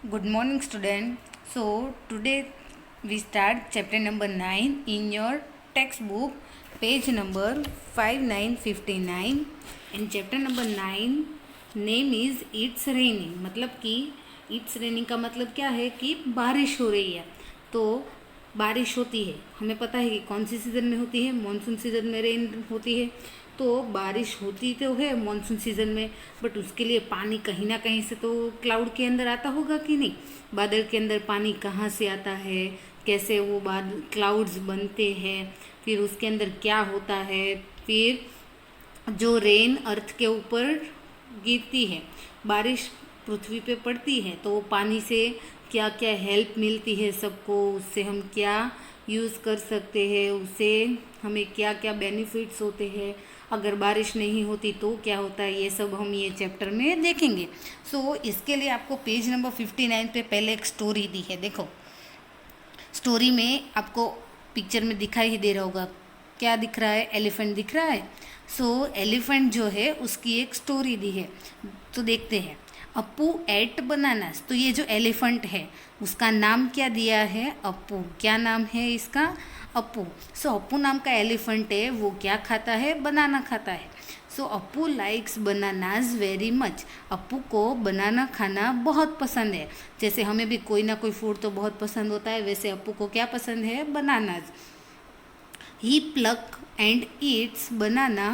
Good morning, student. So, today we start chapter number 9 in your textbook, page number 5959. And chapter number 9 name is It's Raining. मतलब कि It's Raining का मतलब क्या है कि बारिश हो रही है। तो बारिश होती है, हमें पता है कि कौन सी सीज़न में होती है, मानसून सीज़न में रेन होती है। तो बारिश होती तो है मानसून सीज़न में, बट उसके लिए पानी कहीं ना कहीं से तो क्लाउड के अंदर आता होगा कि नहीं। बादल के अंदर पानी कहाँ से आता है, कैसे वो बादल क्लाउड्स बनते हैं, फिर उसके अंदर क्या होता है, फिर जो रेन अर्थ के ऊपर गिरती है, बारिश पृथ्वी पे पड़ती है, तो वो पानी से क्या क्या हेल्प मिलती है सबको, उससे हम क्या यूज़ कर सकते हैं, उससे हमें क्या क्या बेनिफिट्स होते हैं, अगर बारिश नहीं होती तो क्या होता है, ये सब हम ये चैप्टर में देखेंगे। सो इसके लिए आपको पेज नंबर 59 पे पहले एक स्टोरी दी है। देखो, स्टोरी में आपको पिक्चर में दिखाई ही दे रहा होगा, क्या दिख रहा है, एलिफेंट दिख रहा है। सो एलिफेंट जो है उसकी एक स्टोरी दी है, तो देखते हैं। Appu ate bananas. तो ये जो एलिफेंट है उसका नाम क्या दिया है, अप्पू। क्या नाम है इसका, अप्पू। सो अप्पू नाम का एलिफेंट है, वो क्या खाता है, बनाना खाता है। So Appu likes bananas very much. Appu को बनाना खाना बहुत पसंद है। जैसे हमें भी कोई ना कोई फूड तो बहुत पसंद होता है, वैसे अप्पू को क्या पसंद है, bananas. He pluck and eats banana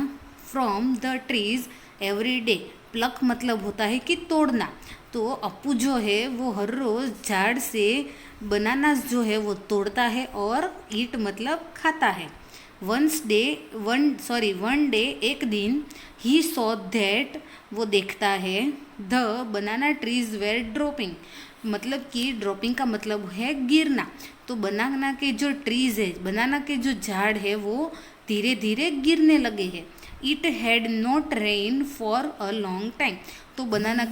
from the trees every day. Pluck मतलब होता है कि तोड़ना। तो अप्पू जो है वो हर रोज़ झाड़ से बनानास जो है वो तोड़ता है, और ईट मतलब खाता है। वन डे एक दिन ही सॉ दैट, वो देखता है, the banana trees were dropping. मतलब कि ड्रॉपिंग का मतलब है गिरना। तो बनाना के जो ट्रीज है, बनाना के जो झाड़ है, वो धीरे धीरे गिरने लगे हैं। It had not rain for a long time. तो बनाना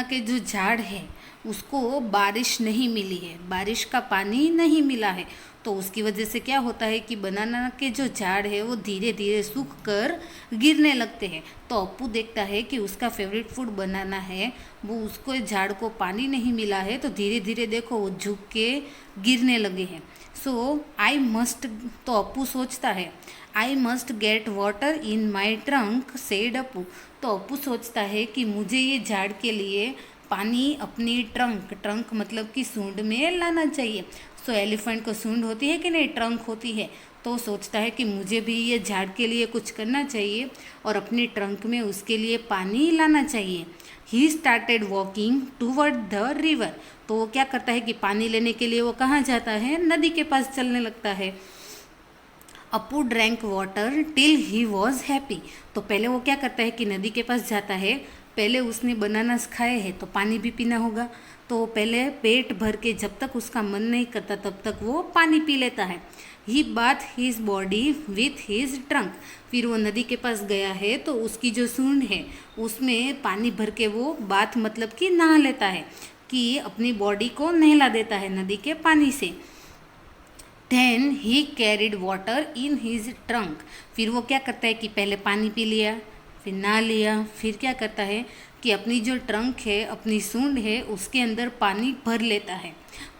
के जो झाड़ है उसको बारिश नहीं मिली है, बारिश का पानी नहीं मिला है। तो उसकी वजह से क्या होता है कि बनाना के जो झाड़ है वो धीरे धीरे सूख कर गिरने लगते हैं। तो अप्पू देखता है कि उसका फेवरेट फूड बनाना है, वो उसको झाड़ को पानी नहीं मिला है, तो धीरे धीरे देखो वो झुक के गिरने लगे हैं। सो आई मस्ट, तो अप्पू सोचता है, I must get water in my trunk said Appu. तो अप्पू सोचता है कि मुझे ये झाड़ के लिए पानी अपनी ट्रंक, ट्रंक मतलब कि सूंड में लाना चाहिए। सो एलिफेंट को सूंड होती है कि नहीं, ट्रंक होती है। तो सोचता है कि मुझे भी ये झाड़ के लिए कुछ करना चाहिए और अपनी ट्रंक में उसके लिए पानी लाना चाहिए। He started walking toward the river. तो वो क्या करता है कि पानी लेने के लिए वो कहाँ जाता है, नदी के पास चलने लगता है। Appu drank water till he was happy. तो पहले वो क्या करता है कि नदी के पास जाता है, पहले उसने बनानास खाए हैं तो पानी भी पीना होगा। तो पहले पेट भर के, जब तक उसका मन नहीं करता तब तक वो पानी पी लेता है। He bath his body with his trunk. फिर वो नदी के पास गया है तो उसकी जो सूंड है उसमें पानी भर के वो बाथ मतलब कि नहा लेता है, कि अपनी बॉडी को नहला देता है नदी के पानी से। Then he carried water in his trunk. फिर वो क्या करता है कि पहले पानी पी लिया, फिर नहा लिया, फिर क्या करता है कि अपनी जो ट्रंक है, अपनी सूंड है, उसके अंदर पानी भर लेता है।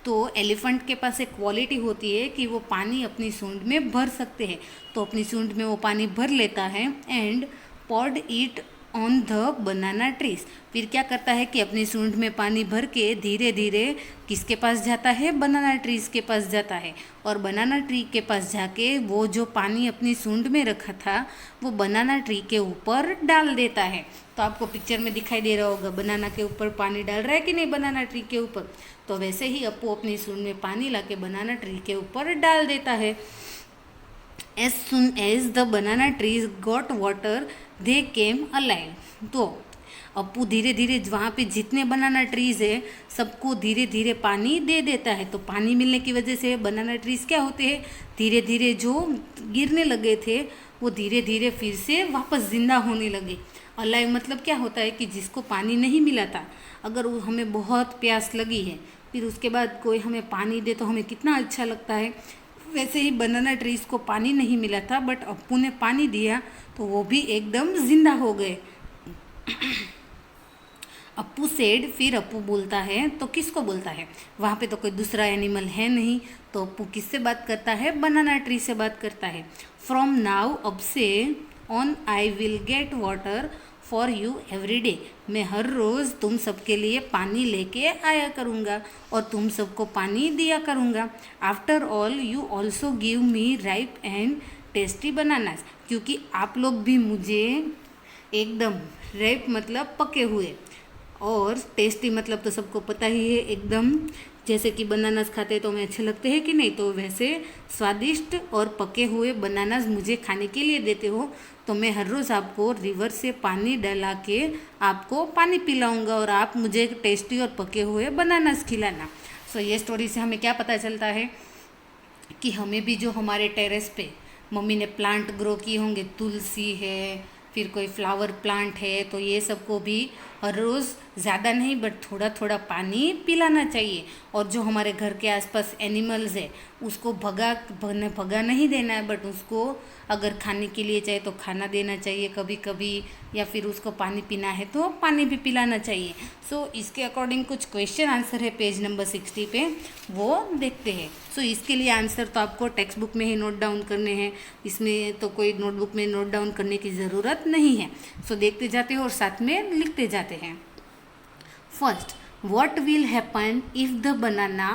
तो एलिफेंट के पास एक क्वालिटी होती है कि वो पानी अपनी सूंड में भर सकते हैं। तो अपनी सूंड में वो पानी भर लेता है and pod it on the banana trees. फिर क्या करता है कि अपनी सूंड में पानी भर के धीरे धीरे किसके पास जाता है, बनाना ट्रीज के पास जाता है। और बनाना ट्री के पास जाके वो जो पानी अपनी सूंड में रखा था वो बनाना ट्री के ऊपर डाल देता है। तो आपको पिक्चर में दिखाई दे रहा होगा, बनाना के ऊपर पानी डाल रहा है कि नहीं, बनाना ट्री के ऊपर। तो वैसे ही अप्पू अपनी सूंड में पानी लाके बनाना ट्री के ऊपर डाल देता है। As soon as the banana trees got water they came alive. तो अप्पू धीरे धीरे वहाँ पे जितने बनाना ट्रीज है सबको धीरे धीरे पानी दे देता है। तो पानी मिलने की वजह से बनाना ट्रीज क्या होते हैं, धीरे धीरे जो गिरने लगे थे वो धीरे धीरे फिर से वापस जिंदा होने लगे। अलाइव मतलब क्या होता है कि जिसको पानी नहीं मिला था, अगर वो हमें बहुत प्यास लगी है, फिर उसके बाद कोई हमें पानी दे तो हमें कितना अच्छा लगता है, वैसे ही बनाना ट्रीज को पानी नहीं मिला था, बट अप्पू ने पानी दिया तो वो भी एकदम जिंदा हो गए। अप्पू सेड, फिर अप्पू बोलता है, तो किसको बोलता है? वहाँ पे तो कोई दूसरा एनिमल है नहीं, तो अप्पू किससे बात करता है? बनाना ट्री से बात करता है। फ्रॉम नाउ, अब से, on I will get water for you every day, मैं हर रोज़ तुम सबके लिए पानी लेके आया करूँगा और तुम सबको पानी दिया करूँगा। After all you also give me ripe and tasty bananas, क्योंकि आप लोग भी मुझे एकदम, राइप मतलब पके हुए और टेस्टी मतलब तो सबको पता ही है, एकदम जैसे कि बनानास खाते तो हमें अच्छे लगते हैं कि नहीं, तो वैसे स्वादिष्ट और पके हुए बनानास मुझे खाने के लिए देते हो, तो मैं हर रोज़ आपको रिवर से पानी डला के आपको पानी पिलाऊंगा और आप मुझे टेस्टी और पके हुए बनानास खिलाना। सो ये स्टोरी से हमें क्या पता चलता है कि हमें भी जो हमारे टेरेस पे मम्मी ने प्लांट ग्रो किए होंगे, तुलसी है, फिर कोई फ्लावर प्लांट है, तो ये सबको भी हर रोज़ ज़्यादा नहीं बट थोड़ा थोड़ा पानी पिलाना चाहिए। और जो हमारे घर के आसपास एनिमल्स है उसको भगा नहीं देना है, बट उसको अगर खाने के लिए चाहे तो खाना देना चाहिए कभी कभी, या फिर उसको पानी पीना है तो पानी भी पिलाना चाहिए। सो इसके अकॉर्डिंग कुछ क्वेश्चन आंसर है पेज नंबर 60 पे, वो देखते हैं। सो इसके लिए आंसर तो आपको टेक्स्ट बुक में ही नोट डाउन करने हैं, इसमें तो कोई नोटबुक में नोट डाउन करने की ज़रूरत नहीं है। सो देखते जाते हैं और साथ में लिखते जाते हैं। First, what will happen if the banana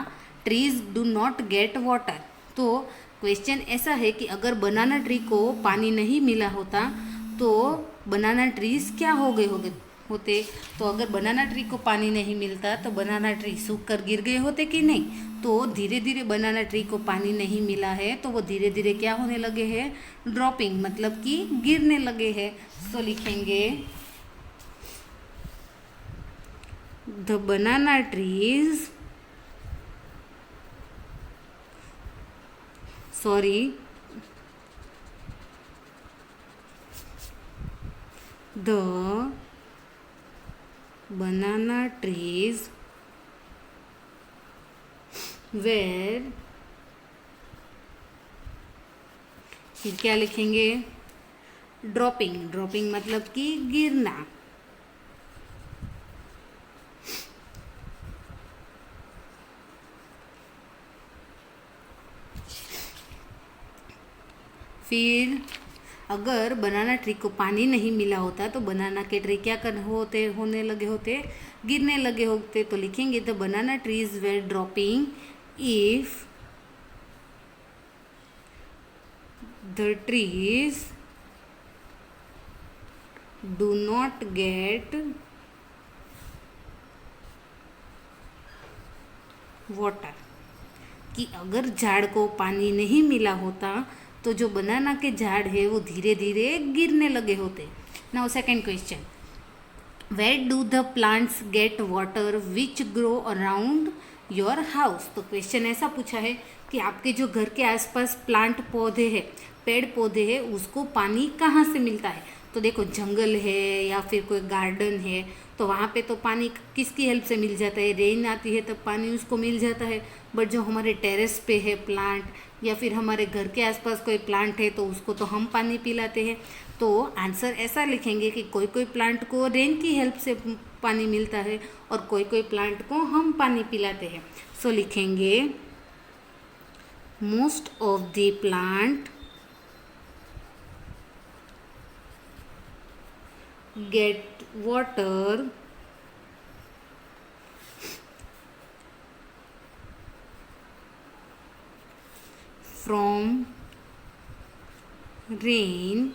trees do not get water. तो क्वेश्चन ऐसा है कि अगर बनाना ट्री को पानी नहीं मिला होता तो बनाना ट्रीज क्या हो गए होते। तो अगर बनाना ट्री को पानी नहीं मिलता तो बनाना ट्री सूख कर गिर गए होते कि नहीं। तो धीरे धीरे बनाना ट्री को पानी नहीं मिला है तो वो धीरे धीरे क्या होने लगे हैं? ड्रॉपिंग, मतलब कि गिरने लगे हैं। तो लिखेंगे the banana trees, the banana trees were, फिर क्या लिखेंगे? ड्रॉपिंग मतलब कि गिरना। फिर अगर बनाना ट्री को पानी नहीं मिला होता तो बनाना के ट्री क्या होने लगे होते? गिरने लगे होते। तो लिखेंगे the banana trees were dropping if the trees do not get water, कि अगर झाड़ को पानी नहीं मिला होता तो जो बनाना के झाड़ है वो धीरे धीरे गिरने लगे होते। Now second question, where do the plants get water which grow around your house. तो क्वेश्चन ऐसा पूछा है कि आपके जो घर के आसपास प्लांट पौधे हैं, पेड़ पौधे हैं, उसको पानी कहाँ से मिलता है। तो देखो, जंगल है या फिर कोई गार्डन है तो वहाँ पे तो पानी किसकी हेल्प से मिल जाता है? रेन आती है तब पानी उसको मिल जाता है। बट जो हमारे टेरेस पे है प्लांट या फिर हमारे घर के आसपास कोई प्लांट है तो उसको तो हम पानी पिलाते हैं। तो आंसर ऐसा लिखेंगे कि कोई कोई प्लांट को रेन की हेल्प से पानी मिलता है और कोई कोई प्लांट को हम पानी पिलाते हैं। सो लिखेंगे most of the plant get water from rain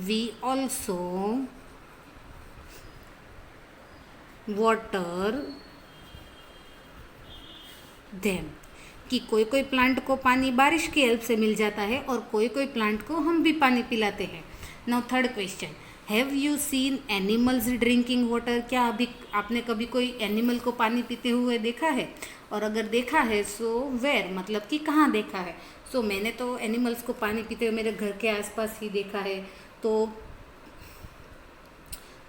we also water them, कि कोई कोई प्लांट को पानी बारिश की हेल्प से मिल जाता है और कोई कोई प्लांट को हम भी पानी पिलाते हैं। Now third question, have you seen animals drinking water. क्या अभी आपने कभी कोई एनिमल को पानी पीते हुए देखा है? और अगर देखा है सो वेयर, मतलब कि कहाँ देखा है। सो मैंने तो एनिमल्स को पानी पीते हुए मेरे घर के आसपास ही देखा है। तो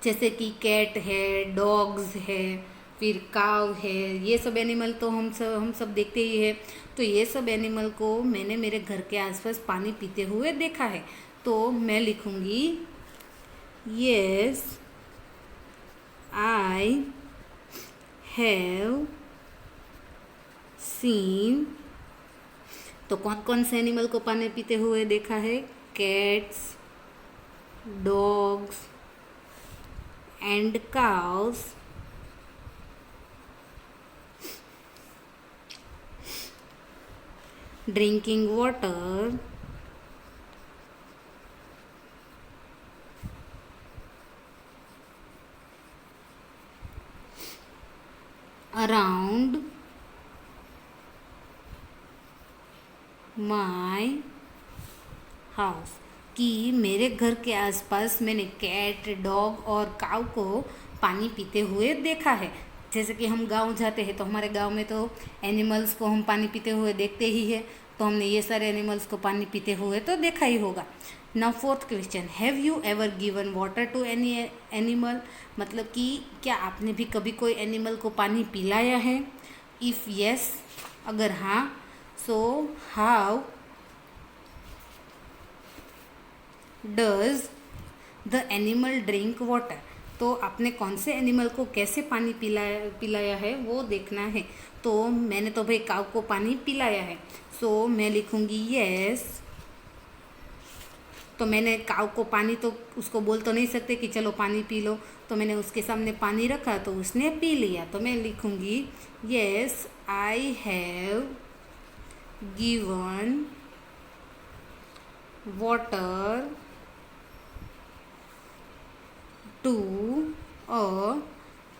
जैसे कि कैट है, डॉग्स है, फिर काव है, ये सब एनिमल तो हम सब देखते ही है। तो ये सब एनिमल को मैंने मेरे घर के आसपास पानी पीते हुए देखा है। तो मैं लिखूँगी यस आई हैव सीन। तो कौन कौन से एनिमल को पानी पीते हुए देखा है? Cats, dogs and cows, drinking water, around my house, कि मेरे घर के आसपास मैंने कैट, डॉग और काऊ को पानी पीते हुए देखा है। जैसे कि हम गांव जाते हैं तो हमारे गांव में तो एनिमल्स को हम पानी पीते हुए देखते ही है, तो हमने ये सारे एनिमल्स को पानी पीते हुए तो देखा ही होगा। Now fourth question, have you ever given water to any animal? मतलब कि क्या आपने भी कभी कोई एनिमल को पानी पिलाया है? इफ़ यस, अगर हाँ, so how does the animal drink water? तो आपने कौन से एनिमल को कैसे पानी पिलाया है वो देखना है। तो मैंने तो भाई काऊ को पानी पिलाया है, सो मैं लिखूँगी यस। तो मैंने काऊ को पानी, तो उसको बोल तो नहीं सकते कि चलो पानी पी लो, तो मैंने उसके सामने पानी रखा तो उसने पी लिया। तो मैं लिखूँगी yes I have given water to a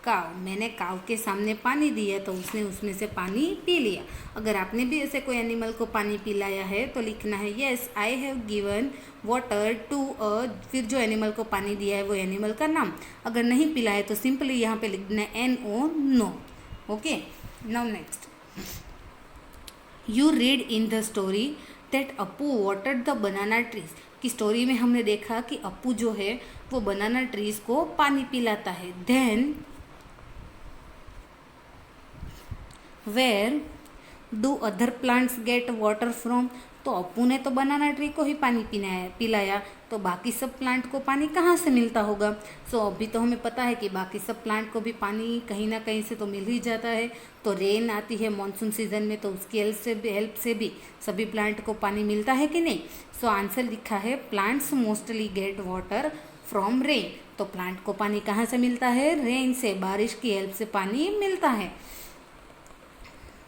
cow. मैंने काव के सामने पानी दिया तो उसने उसमें से पानी पी लिया। अगर आपने भी ऐसे कोई एनिमल को पानी पिलाया है तो लिखना है yes I have given water to a, फिर जो एनिमल को पानी दिया है वो एनिमल का नाम। अगर नहीं पिलाया तो सिंपली यहाँ पे लिखना है NO, no. Okay, now next, you read in the story that Appu watered the banana trees. की स्टोरी में हमने देखा कि अपू जो है वो बनाना ट्रीज को पानी पिलाता है। Then where do other plants get water from? तो अपू ने तो बनाना ट्री को ही पानी पिलाया, तो बाकी सब प्लांट को पानी कहाँ से मिलता होगा? सो अभी तो हमें पता है कि बाकी सब प्लांट को भी पानी कहीं ना कहीं से तो मिल ही जाता है। तो रेन आती है मॉनसून सीजन में, तो उसकी हेल्प से भी सभी प्लांट को पानी मिलता है कि नहीं? सो आंसर लिखा है plants mostly gate water from rain. तो प्लांट को पानी कहाँ से मिलता है? रेन से, बारिश की हेल्प से पानी मिलता है।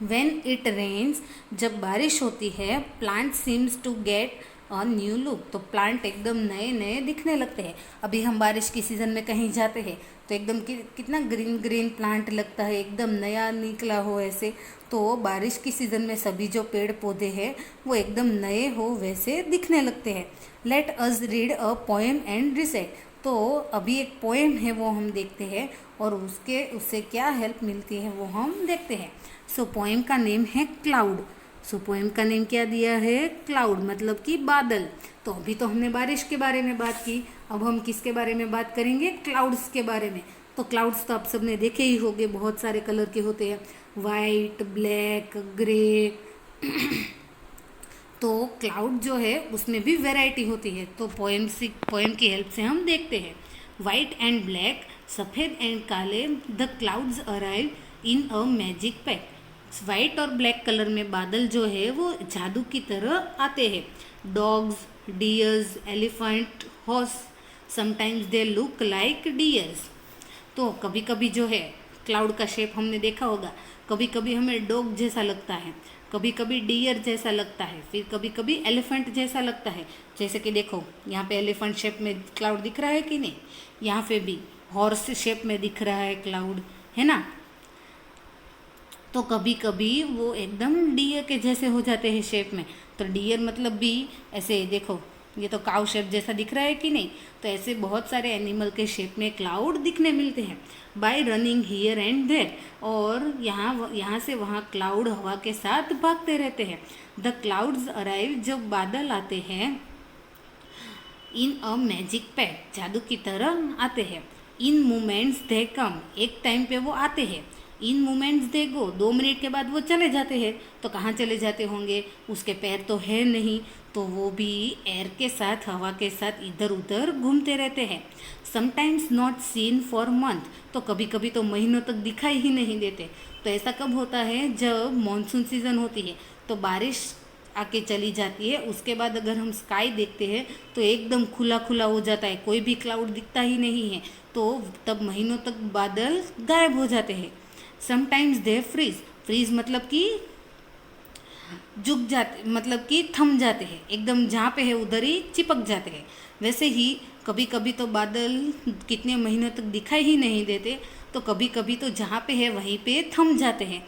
When it rains, जब बारिश होती है, plant seems to get a new look. तो प्लांट एकदम नए नए दिखने लगते हैं। अभी हम बारिश की सीज़न में कहीं जाते हैं तो एकदम कितना ग्रीन ग्रीन प्लांट लगता है, एकदम नया निकला हो ऐसे। तो बारिश की सीज़न में सभी जो पेड़ पौधे हैं वो एकदम नए हो वैसे दिखने लगते हैं। Let us read a poem and recite. तो अभी एक पोएम है वो हम देखते हैं और उससे क्या हेल्प मिलती है वो हम देखते हैं। सो पोएम का नेम है क्लाउड। सो पोएम का नेम क्या दिया है? क्लाउड, मतलब कि बादल। तो अभी तो हमने बारिश के बारे में बात की, अब हम किसके बारे में बात करेंगे? क्लाउड्स के बारे में। तो क्लाउड्स तो आप सबने देखे ही होंगे, बहुत सारे कलर के होते हैं, वाइट, ब्लैक, ग्रे। तो क्लाउड जो है उसमें भी वैरायटी होती है। तो पोएम की हेल्प से हम देखते हैं। वाइट एंड ब्लैक, सफ़ेद एंड काले, the clouds arrive in a magic pack. White और ब्लैक कलर में बादल जो है वो जादू की तरह आते हैं। Dogs, dears, elephant, horse, sometimes they look like dears. तो कभी कभी जो है क्लाउड का शेप हमने देखा होगा, कभी कभी हमें डॉग जैसा लगता है, कभी कभी डियर जैसा लगता है, फिर कभी कभी एलिफेंट जैसा लगता है। जैसे कि देखो यहाँ पे एलिफेंट शेप में क्लाउड दिख रहा है कि नहीं, यहाँ पे भी हॉर्स शेप में दिख रहा है क्लाउड, है ना। तो कभी कभी वो एकदम डियर के जैसे हो जाते हैं शेप में। तो डियर मतलब भी ऐसे देखो, ये तो काउ शेप जैसा दिख रहा है कि नहीं। तो ऐसे बहुत सारे एनिमल के शेप में क्लाउड दिखने मिलते हैं by running here and there. और यहाँ से वहाँ क्लाउड हवा के साथ भागते रहते हैं। द क्लाउड्स अराइव, जब बादल आते हैं, इन अ मैजिक पैक, जादू की तरह आते हैं। इन मोमेंट्स दे कम, एक टाइम पे वो आते हैं। In moments they go, 2 minute के बाद वो चले जाते हैं। तो कहाँ चले जाते होंगे, उसके पैर तो है नहीं, तो वो भी एयर के साथ, हवा के साथ इधर उधर घूमते रहते हैं। Sometimes not seen for month, तो कभी कभी तो महीनों तक दिखाई ही नहीं देते। तो ऐसा कब होता है, जब मॉनसून सीजन होती है तो बारिश आके चली जाती है, उसके बाद अगर हम स्काई देखते हैं तो एकदम खुला खुला हो जाता है, कोई भी क्लाउड दिखता ही नहीं है, तो तब महीनों तक बादल गायब हो जाते हैं। समटाइम्स दे फ्रीज, फ्रीज मतलब कि झुक जाते, मतलब कि थम जाते हैं, एकदम जहाँ पे है उधर ही चिपक जाते हैं। वैसे ही कभी कभी तो बादल कितने महीनों तक दिखाई ही नहीं देते, तो कभी कभी तो जहाँ पे है वहीं पे थम जाते हैं।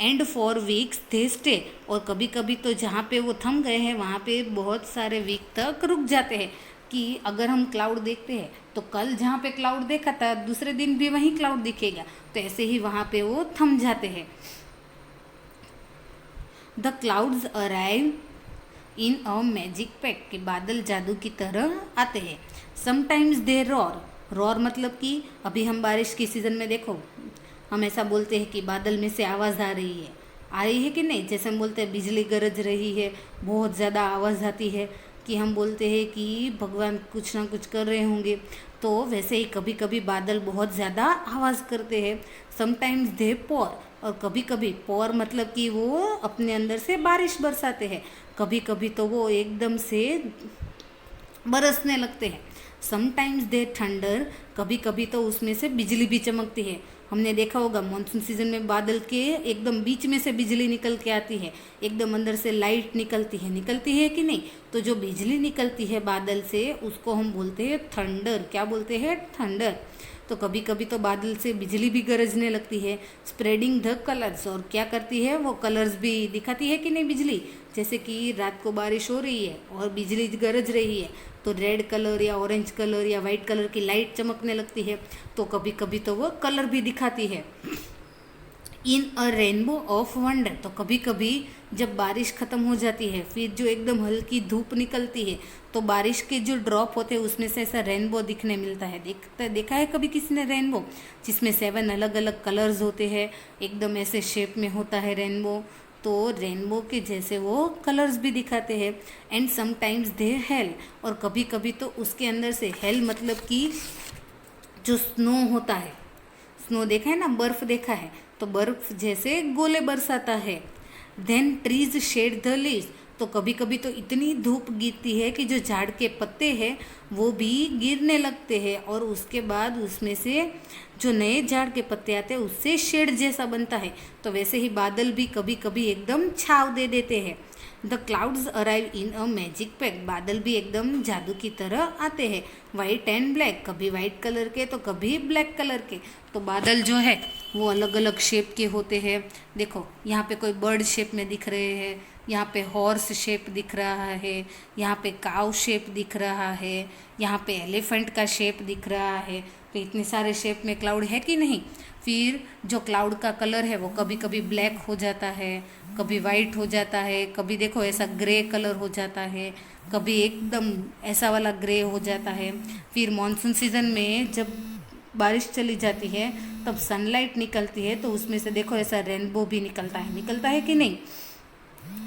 And for weeks they stay, और कभी कभी तो जहाँ पे वो थम गए हैं वहाँ पे बहुत सारे वीक तक रुक जाते हैं। कि अगर हम क्लाउड देखते हैं तो कल जहाँ पे क्लाउड देखा था दूसरे दिन भी वहीं क्लाउड दिखेगा, तो ऐसे ही वहाँ पे वो थम जाते हैं। The clouds arrive in a magic pack, कि बादल जादू की तरह आते हैं। समटाइम्स दे रॉर, रॉर मतलब कि अभी हम बारिश के सीज़न में देखो, हम ऐसा बोलते हैं कि बादल में से आवाज़ आ रही है कि नहीं, जैसे हम बोलते हैं बिजली गरज रही है, बहुत ज़्यादा आवाज़ आती है, कि हम बोलते हैं कि भगवान कुछ ना कुछ कर रहे होंगे। तो वैसे ही कभी कभी बादल बहुत ज़्यादा आवाज़ करते हैं। समटाइम्स दे पॉर, और कभी कभी पॉर मतलब कि वो अपने अंदर से बारिश बरसाते हैं, कभी कभी तो वो एकदम से बरसने लगते हैं। समटाइम्स दे थंडर, कभी कभी तो उसमें से बिजली भी चमकती है। हमने देखा होगा मॉनसून सीजन में बादल के एकदम बीच में से बिजली निकल के आती है, एकदम अंदर से लाइट निकलती है कि नहीं। तो जो बिजली निकलती है बादल से उसको हम बोलते हैं थंडर। क्या बोलते हैं, थंडर। तो कभी कभी तो बादल से बिजली भी गरजने लगती है। स्प्रेडिंग द कलर्स, और क्या करती है वो कलर्स भी दिखाती है कि नहीं बिजली। जैसे कि रात को बारिश हो रही है और बिजली गरज रही है, तो रेड कलर या ऑरेंज कलर या वाइट कलर की लाइट चमकने लगती है, तो कभी कभी तो वो कलर भी दिखाती है। इन अ रेनबो ऑफ वंडर, तो कभी कभी जब बारिश ख़त्म हो जाती है, फिर जो एकदम हल्की धूप निकलती है, तो बारिश के जो ड्रॉप होते हैं उसमें से ऐसा रेनबो दिखने मिलता है। देखा है कभी किसी ने रेनबो, जिसमें 7 अलग अलग कलर्स होते हैं, एकदम ऐसे शेप में होता है रेनबो। तो रेनबो के जैसे वो कलर्स भी दिखाते हैं। एंड समटाइम्स दे हेल, और कभी कभी तो उसके अंदर से हेल मतलब कि जो स्नो होता है, स्नो देखा है ना, बर्फ देखा है, तो बर्फ जैसे गोले बरसाता है। Then trees shed the leaves, तो कभी कभी तो इतनी धूप गिरती है कि जो झाड़ के पत्ते हैं वो भी गिरने लगते हैं, और उसके बाद उसमें से जो नए झाड़ के पत्ते आते हैं उससे शेड जैसा बनता है। तो वैसे ही बादल भी कभी कभी एकदम छाव दे देते हैं। The clouds arrive in a magic pack, बादल भी एकदम जादू की तरह आते हैं। वाइट एंड ब्लैक, कभी वाइट कलर के तो कभी ब्लैक कलर के। तो बादल जो है वो अलग अलग शेप के होते हैं। देखो यहाँ पे कोई बर्ड शेप में दिख रहे हैं, यहाँ पे हॉर्स शेप दिख रहा है, यहाँ पे काउ शेप दिख रहा है, यहाँ पे एलिफेंट का शेप दिख रहा है। तो इतने सारे शेप में क्लाउड है कि नहीं। फिर जो क्लाउड का कलर है वो कभी कभी ब्लैक हो जाता है, कभी वाइट हो जाता है, कभी देखो ऐसा ग्रे कलर हो जाता है, कभी एकदम ऐसा वाला ग्रे हो जाता है। फिर मॉनसून सीज़न में जब बारिश चली जाती है तब सनलाइट निकलती है, तो उसमें से देखो ऐसा रेनबो भी निकलता है कि नहीं।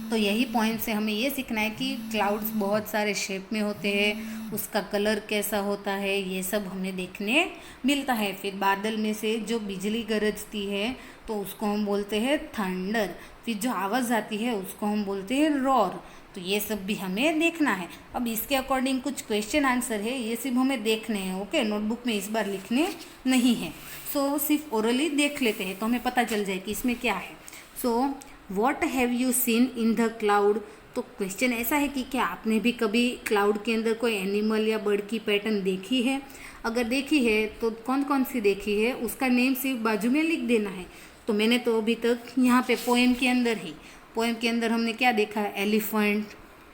तो यही पॉइंट से हमें ये सीखना है कि क्लाउड्स बहुत सारे शेप में होते हैं, उसका कलर कैसा होता है, ये सब हमें देखने मिलता है। फिर बादल में से जो बिजली गरजती है तो उसको हम बोलते हैं थंडर। फिर जो आवाज़ आती है उसको हम बोलते हैं रॉर। तो ये सब भी हमें देखना है। अब इसके अकॉर्डिंग कुछ क्वेश्चन आंसर है, ये सिर्फ हमें देखने हैं। ओके, नोटबुक में इस बार लिखने नहीं है। सो सिर्फ ओरली देख लेते हैं तो हमें पता चल जाए कि इसमें क्या है। So what have you seen in the cloud, तो क्वेश्चन ऐसा है कि क्या आपने भी कभी क्लाउड के अंदर कोई एनिमल या बर्ड की पैटर्न देखी है। अगर देखी है तो कौन कौन सी देखी है उसका नेम सिर्फ बाजू में लिख देना है। तो मैंने तो अभी तक यहाँ पे पोएम के अंदर हमने क्या देखा है, एलिफेंट,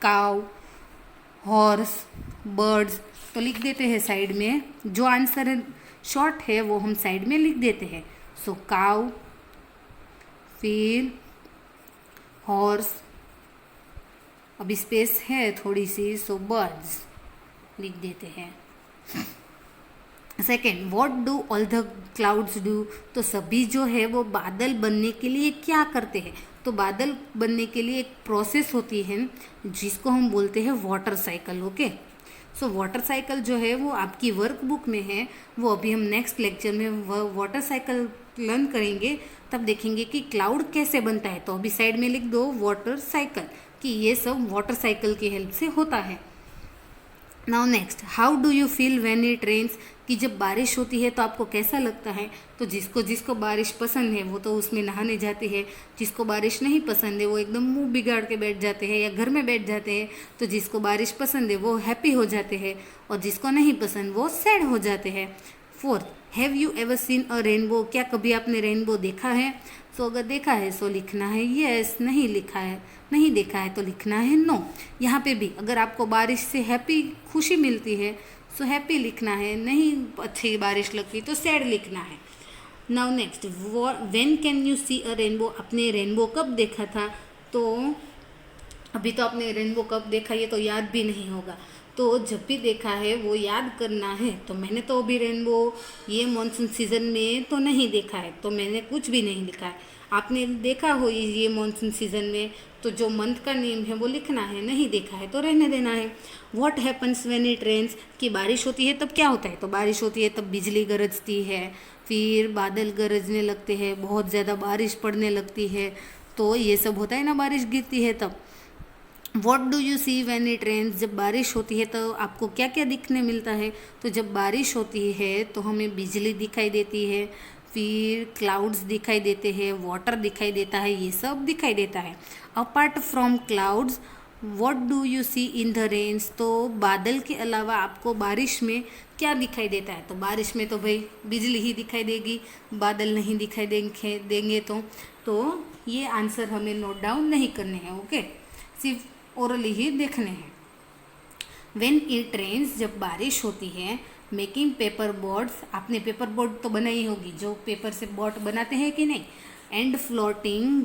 काउ, हॉर्स, बर्ड्स, तो लिख देते हैं साइड में। जो आंसर शॉर्ट है वो हम साइड में लिख देते हैं। सो काउ, फिर हॉर्स, अभी स्पेस है थोड़ी सी, सो बर्ड्स लिख देते हैं। Second, what do all the clouds do, तो सभी जो है वो बादल बनने के लिए क्या करते हैं। तो बादल बनने के लिए एक प्रोसेस होती है जिसको हम बोलते हैं water cycle. Okay, so water cycle जो है वो आपकी वर्कबुक में है, वो अभी हम नेक्स्ट लेक्चर में वाटर साइकिल लर्न करेंगे, तब देखेंगे कि क्लाउड कैसे बनता है। तो अभी साइड में लिख दो वाटर साइकिल, कि ये सब वाटर साइकिल की हेल्प से होता है। Now next, how do you feel when it rains, कि जब बारिश होती है तो आपको कैसा लगता है। तो जिसको जिसको बारिश पसंद है वो तो उसमें नहाने जाते हैं, जिसको बारिश नहीं पसंद है वो एकदम मुंह बिगाड़ के बैठ जाते हैं या घर में बैठ जाते हैं। तो जिसको बारिश पसंद है वो हैप्पी हो जाते हैं और जिसको नहीं पसंद वो सैड हो जाते हैं। Fourth, have you ever seen a rainbow, क्या कभी आपने रेनबो देखा है। सो अगर देखा है सो लिखना है यस, नहीं लिखा है नहीं देखा है तो लिखना है नो। यहाँ पे भी अगर आपको बारिश से हैप्पी खुशी मिलती है सो हैप्पी लिखना है, नहीं अच्छी बारिश लगती तो सैड लिखना है। Now next, when can you see a rainbow, आपने रेनबो कब देखा था। तो अभी तो आपने रेनबो कब देखा ये तो याद भी नहीं होगा, तो जब भी देखा है वो याद करना है। तो मैंने तो अभी रेनबो ये मॉनसून सीजन में तो नहीं देखा है, तो मैंने कुछ भी नहीं लिखा है। आपने देखा हो ये मॉनसून सीजन में, तो जो मंथ का नेम है वो लिखना है, नहीं देखा है तो रहने देना है। What happens when it rains, कि बारिश होती है तब क्या होता है। तो बारिश होती है तब बिजली गरजती है, फिर बादल गरजने लगते हैं, बहुत ज़्यादा बारिश पड़ने लगती है, तो ये सब होता है ना बारिश गिरती है तब। What do you see when it rains, जब बारिश होती है तो आपको क्या क्या दिखने मिलता है। तो जब बारिश होती है तो हमें बिजली दिखाई देती है, फिर क्लाउड्स दिखाई देते हैं, वाटर दिखाई देता है, ये सब दिखाई देता है। Apart from clouds what do you see in the rains, तो बादल के अलावा आपको बारिश में क्या दिखाई देता है। तो बारिश में तो भाई बिजली ही दिखाई देगी, बादल नहीं दिखाई देंगे तो ये आंसर हमें नोट डाउन नहीं करने हैं। ओके, सिर्फ ओरली ही देखने हैं। व्हेन इट रेन्स, जब बारिश होती है, मेकिंग पेपर बोर्ड्स, आपने पेपर बोर्ड तो बनाई होगी, जो पेपर से बोट बनाते हैं कि नहीं। And floating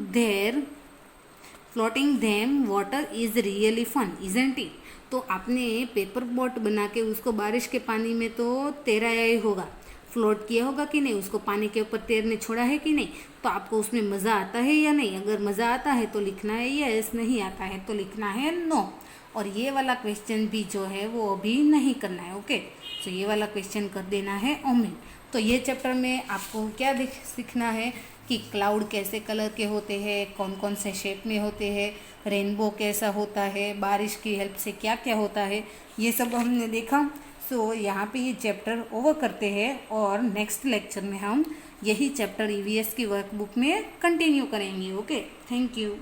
them water is really fun isn't it, तो आपने पेपर बोट बना के उसको बारिश के पानी में तो तैराया ही होगा, फ्लोट किया होगा कि नहीं, उसको पानी के ऊपर तैरने छोड़ा है कि नहीं। तो आपको उसमें मज़ा आता है या नहीं। अगर मज़ा आता है तो लिखना है यस, नहीं आता है तो लिखना है नो। और ये वाला क्वेश्चन भी जो है वो अभी नहीं करना है। ओके, तो ये वाला क्वेश्चन कर देना है ओमिन। तो ये चैप्टर में आपको क्या सीखना है कि क्लाउड कैसे कलर के होते हैं, कौन कौन से शेप में होते हैं, रेनबो कैसा होता है, बारिश की हेल्प से क्या क्या होता है, ये सब हमने देखा। सो यहाँ पे ये चैप्टर ओवर करते हैं और नेक्स्ट लेक्चर में हम यही चैप्टर ईवीएस की वर्कबुक में कंटिन्यू करेंगे। Okay, thank you.